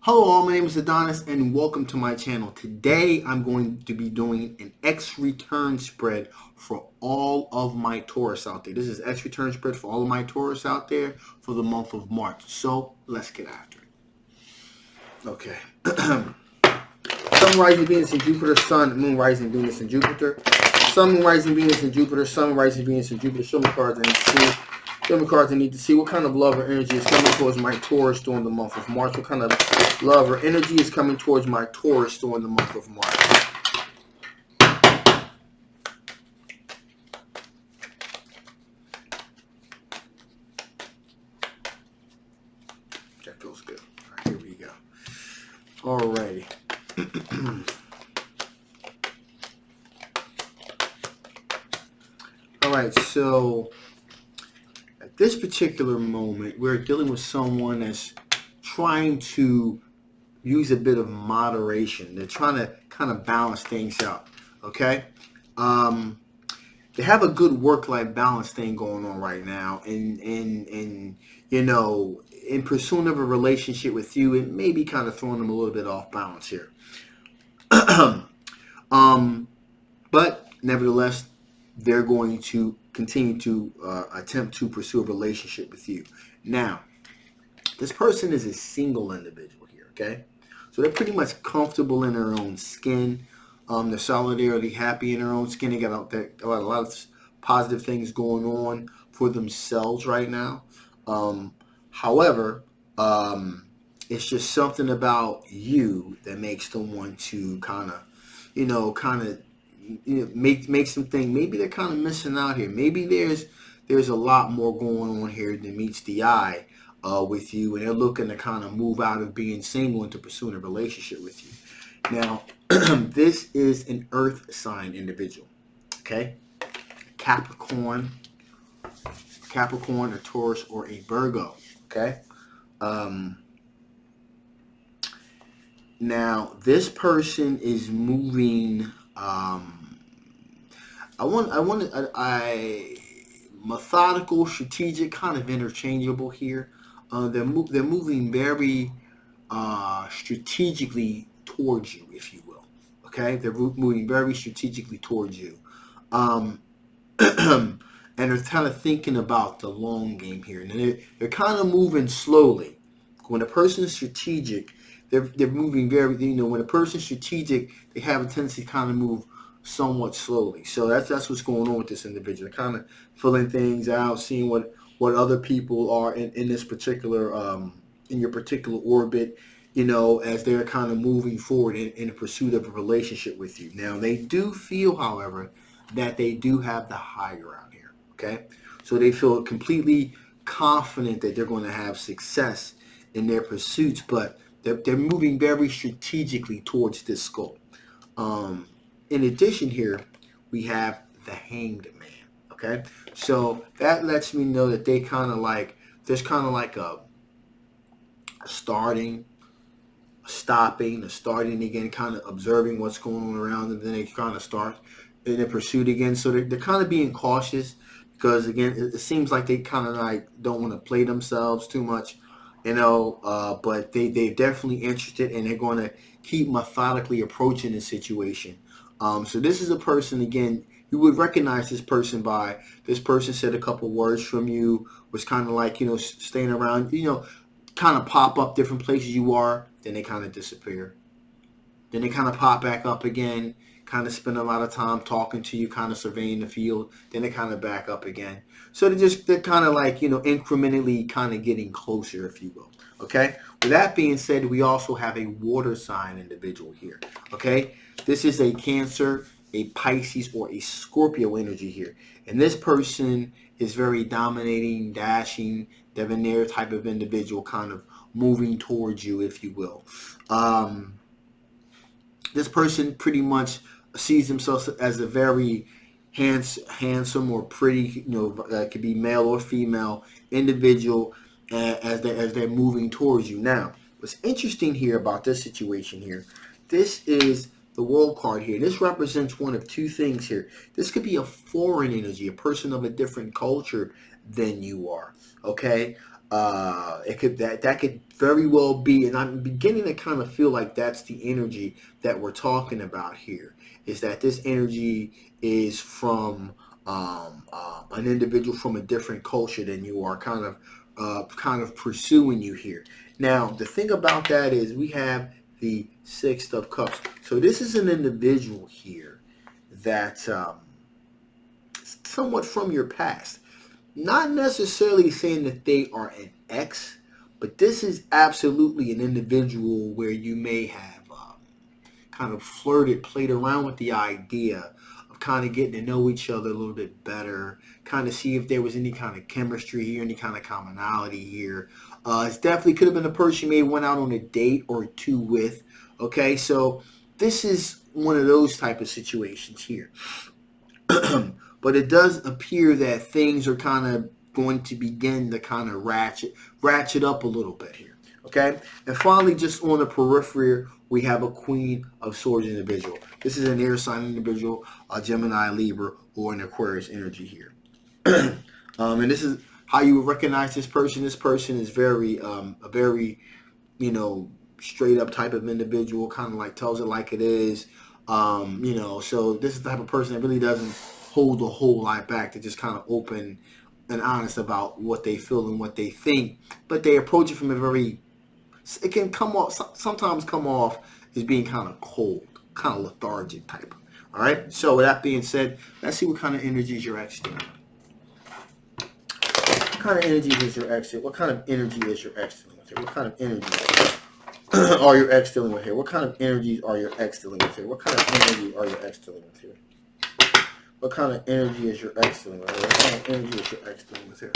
Hello all, my name is Adonis and welcome to my channel. Today I'm going to be doing an X return spread for all of my Taurus out there. This is X return spread for all of my Taurus out there for the month of March. So let's get after it. Okay. Sun, rising Venus and Jupiter, Sun, Moon, rising Venus and Jupiter. Sun, Moon, rising Venus and Jupiter, Sun, rising Venus and Jupiter. Show me cards I need to see. Show me cards I need to see. What kind of love or energy is coming towards my Taurus during the month of March? What kind of love or energy is coming towards my Taurus during the month of March? That feels good. All right, here we go. Alrighty. Alright, so at this particular moment, we're dealing with someone that's trying to use a bit of moderation. They're trying to kind of balance things out, okay? They have a good work-life balance thing going on right now, and you know, in pursuit of a relationship with you, it may be kind of throwing them a little bit off balance here. But nevertheless, they're going to continue to attempt to pursue a relationship with you. Now, this person is a single individual here, okay? So they're pretty much comfortable in their own skin. They're solidarily happy in their own skin. They got a lot of positive things going on for themselves right now. However, it's just something about you that makes them want to kind of, makes them think maybe they're kind of missing out here. Maybe there's a lot more going on here than meets the eye with you, and they're looking to kind of move out of being single into pursuing a relationship with you. Now, this is an earth sign individual, okay? Capricorn, a Taurus, or a Virgo, okay? Now, this person is moving. Methodical, strategic, kind of interchangeable here. They're moving very strategically towards you, if you will. Okay, they're moving very strategically towards you, and they're kind of thinking about the long game here. And they're kind of moving slowly. When a person is strategic, they're moving very. When a person's strategic, they have a tendency to kind of move somewhat slowly. So that's what's going on with this individual. They're kind of filling things out, seeing what other people are in this particular in your particular orbit, as they're kind of moving forward in the pursuit of a relationship with you. Now, they do feel, however, that they do have the high ground here, okay? So they feel completely confident that they're going to have success in their pursuits, but they're moving very strategically towards this goal. In addition here, we have the Hanged Man, okay? So that lets me know that they kind of like, there's kind of like a starting, a stopping, a starting again, kind of observing what's going on around them, then they kind of start in their pursuit again. So they're kind of being cautious because, again, it seems like they kind of like don't want to play themselves too much, but they're definitely interested, and they're going to keep methodically approaching the situation. So this is a person, again, you would recognize this person by, this person said a couple words from you, was kind of like, staying around, kind of pop up different places you are, then they kind of disappear. Then they kind of pop back up again, kind of spend a lot of time talking to you, kind of surveying the field, then they kind of back up again. So they're kind of like, incrementally kind of getting closer, if you will. Okay? With that being said, we also have a water sign individual here. Okay? This is a Cancer, a Pisces, or a Scorpio energy here. And this person is very dominating, dashing, debonair type of individual, kind of moving towards you, if you will. This person pretty much sees themselves as a very handsome or pretty, could be male or female individual as they're moving towards you. Now, what's interesting here about this situation here, this is the World card here. This represents one of two things here. This could be a foreign energy, a person of a different culture than you are, okay? It could that could very well be, and I'm beginning to kind of feel like that's the energy that we're talking about here. Is that this energy is from an individual from a different culture than you are, kind of pursuing you here. Now, the thing about that is we have the Six of Cups. So this is an individual here that somewhat from your past. Not necessarily saying that they are an ex, but this is absolutely an individual where you may have kind of flirted, played around with the idea of kind of getting to know each other a little bit better, kind of see if there was any kind of chemistry here, any kind of commonality here. It definitely could have been a person you may have went out on a date or two with. Okay, so this is one of those type of situations here. But it does appear that things are kind of going to begin to kind of ratchet up a little bit here. Okay, and finally, just on the periphery, we have a Queen of Swords individual. This is an air sign individual, a Gemini, Libra, or an Aquarius energy here. And this is how you recognize this person. This person is a very, straight up type of individual, kind of like tells it like it is. So this is the type of person that really doesn't hold a whole lot back. They're just kind of open and honest about what they feel and what they think, but they approach it from a very, it can sometimes come off as being kind of cold, kind of lethargic type. All right. So with that being said, let's see what kind of energies your ex doing. What kind of energy is your ex? What kind of energy is your ex dealing with here? What kind of energy are your ex dealing with here? What kind of energies are your ex dealing with here? What kind of energy are your ex dealing with here? What kind of energy is your ex dealing with here? What kind of energy is your ex dealing with here?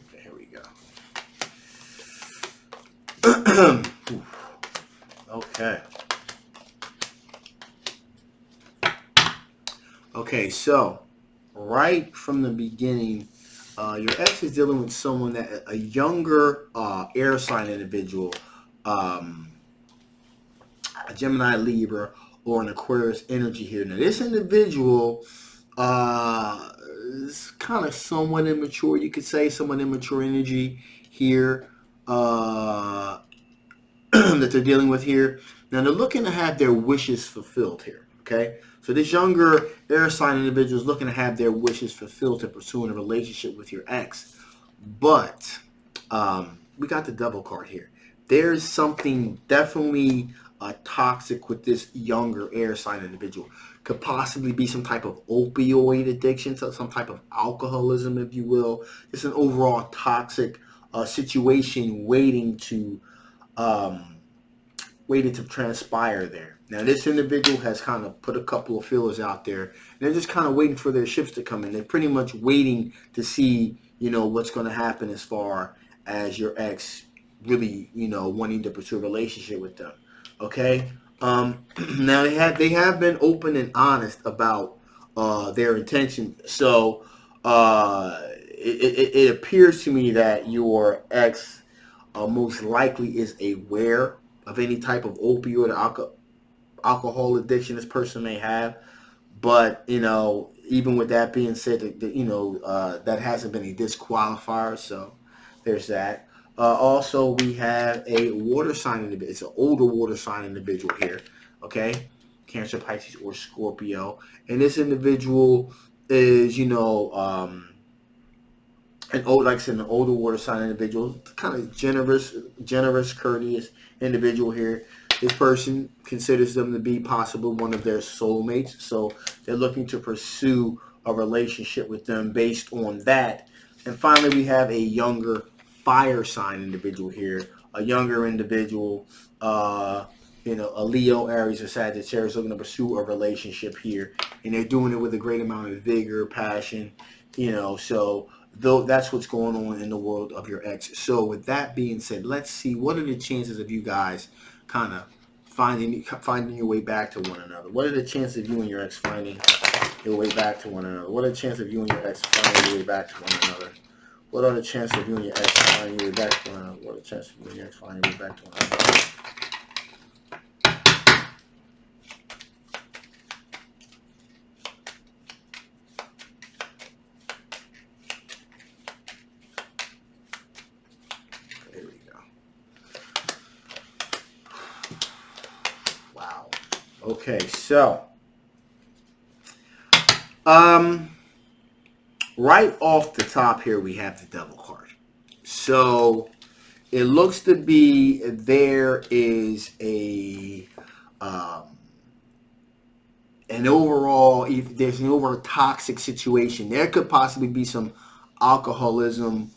Okay, here we go. Okay. Okay, so right from the beginning, your ex is dealing with someone that a younger air sign individual, a Gemini, Libra, or an Aquarius energy here. Now, this individual is kind of somewhat immature. You could say somewhat immature energy here that they're dealing with here. Now, they're looking to have their wishes fulfilled here. Okay, so this younger air sign individual is looking to have their wishes fulfilled to pursue a relationship with your ex. But we got the double card here. There's something definitely toxic with this younger air sign individual. Could possibly be some type of opioid addiction, so some type of alcoholism, if you will. It's an overall toxic situation waiting to transpire there. Now, this individual has kind of put a couple of feelers out there, and they're just kind of waiting for their ships to come in. They're pretty much waiting to see, what's going to happen as far as your ex really, wanting to pursue a relationship with them. Okay. Now they have been open and honest about their intention. So it appears to me that your ex most likely is aware of any type of opioid or alcohol addiction this person may have. But, even with that being said, that hasn't been a disqualifier. So there's that. Also, we have a water sign individual. It's an older water sign individual here. Okay. Cancer, Pisces, or Scorpio. And this individual is, an older water sign individual, kind of generous, courteous individual here. This person considers them to be possibly one of their soulmates, so they're looking to pursue a relationship with them based on that. And finally, we have a younger fire sign individual here, a younger individual, a Leo, Aries, or Sagittarius looking to pursue a relationship here, and they're doing it with a great amount of vigor, passion, so though that's what's going on in the world of your ex. So with that being said, let's see what are the chances of you guys kind of finding your way back to one another. What are the chances of you and your ex finding your way back to one another? What are the chances of you and your ex finding your way back to one another? What are the chances of you and your ex finding your way back to one another? What are the chances of you and your ex finding your way back to one another? Okay, so right off the top here we have the Devil card. So it looks to be there is um, if there's an overall toxic situation. There could possibly be some alcoholism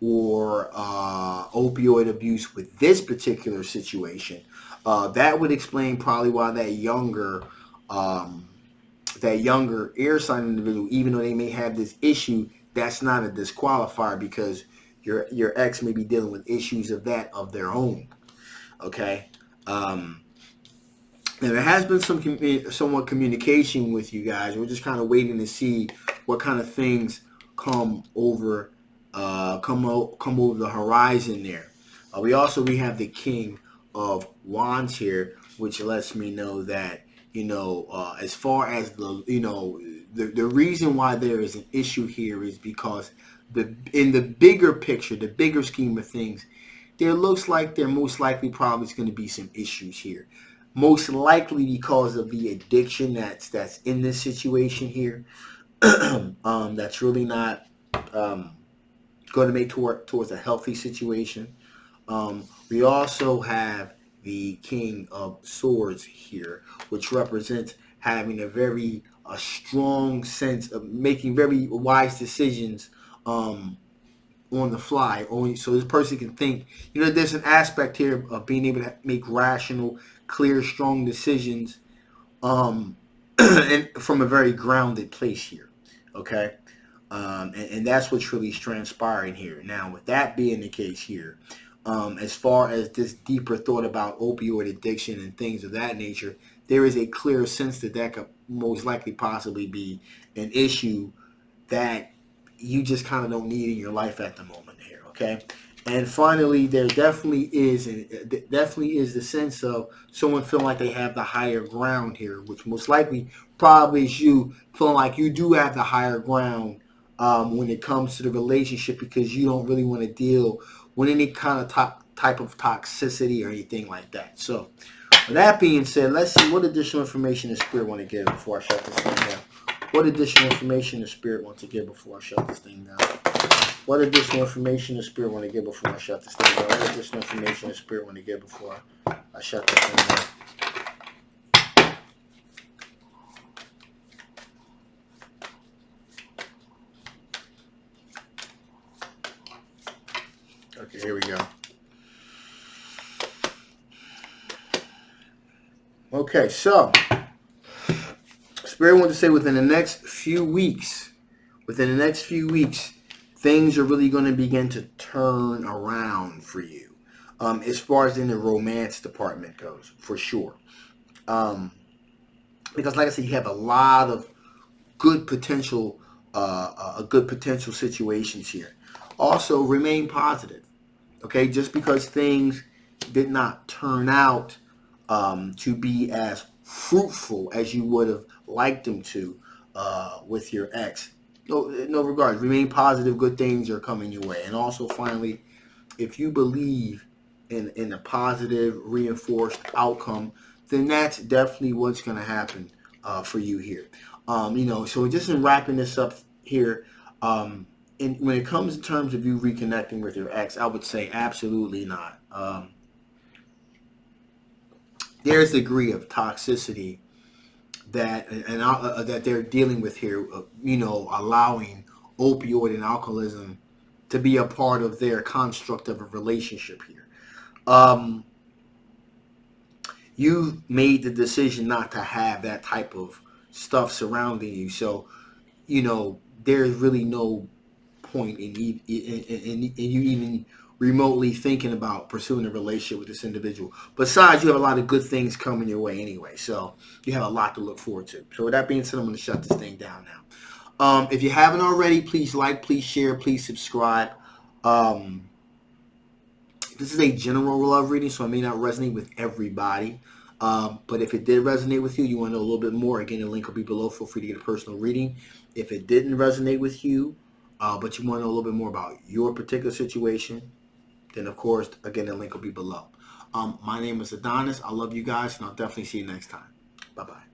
or opioid abuse with this particular situation. That would explain probably why um, that younger air sign individual, even though they may have this issue, that's not a disqualifier because your ex may be dealing with issues of their own. Okay. Um, now there has been some somewhat communication with you guys. We're just kind of waiting to see what kind of things come over, come over the horizon there. We have the King of Wands here, which lets me know that as far as the reason why there is an issue here is because in the bigger picture, the bigger scheme of things, there looks like there most likely probably is going to be some issues here. Most likely because of the addiction that's in this situation here. That's really not going to make towards a healthy situation. We also have the King of Swords here, which represents having a strong sense of making very wise decisions on the fly, only so this person can think. There's an aspect here of being able to make rational, clear, strong decisions, and from a very grounded place here. Okay, and that's what's really transpiring here. Now, with that being the case here, as far as this deeper thought about opioid addiction and things of that nature, there is a clear sense that could most likely possibly be an issue that you just kind of don't need in your life at the moment here, okay? And finally, there definitely is the sense of someone feeling like they have the higher ground here, which most likely probably is you feeling like you do have the higher ground when it comes to the relationship because you don't really want to deal with any kind of type of toxicity or anything like that. So, with that being said, let's see what additional information the Spirit want to give before I shut this thing down. What additional information the Spirit wants to give before I shut this thing down? What additional information the Spirit want to give before I shut this thing down? What additional information the Spirit want to give before I shut this thing down? Okay, here we go. Okay, so Spirit wants to say within the next few weeks, things are really going to begin to turn around for you, as far as in the romance department goes, for sure. Because, like I said, you have a lot of good potential, good potential situations here. Also, remain positive. Okay, just because things did not turn out to be as fruitful as you would have liked them to with your ex. No regards. Remain positive. Good things are coming your way. And also, finally, if you believe in a positive, reinforced outcome, then that's definitely what's going to happen for you here. So just in wrapping this up here, when it comes in terms of you reconnecting with your ex, I would say absolutely not. There's a degree of toxicity that they're dealing with here. Allowing opioid and alcoholism to be a part of their construct of a relationship here. You made the decision not to have that type of stuff surrounding you, so there's really no point in you even remotely thinking about pursuing a relationship with this individual. Besides, you have a lot of good things coming your way anyway, so you have a lot to look forward to. So with that being said, I'm going to shut this thing down now. If you haven't already, please like, please share, please subscribe. This is a general love reading, so it may not resonate with everybody. But if it did resonate with you, you want to know a little bit more, again, the link will be below. Feel free to get a personal reading. If it didn't resonate with you, but you want to know a little bit more about your particular situation, then, of course, again, the link will be below. My name is Adonis. I love you guys, and I'll definitely see you next time. Bye-bye.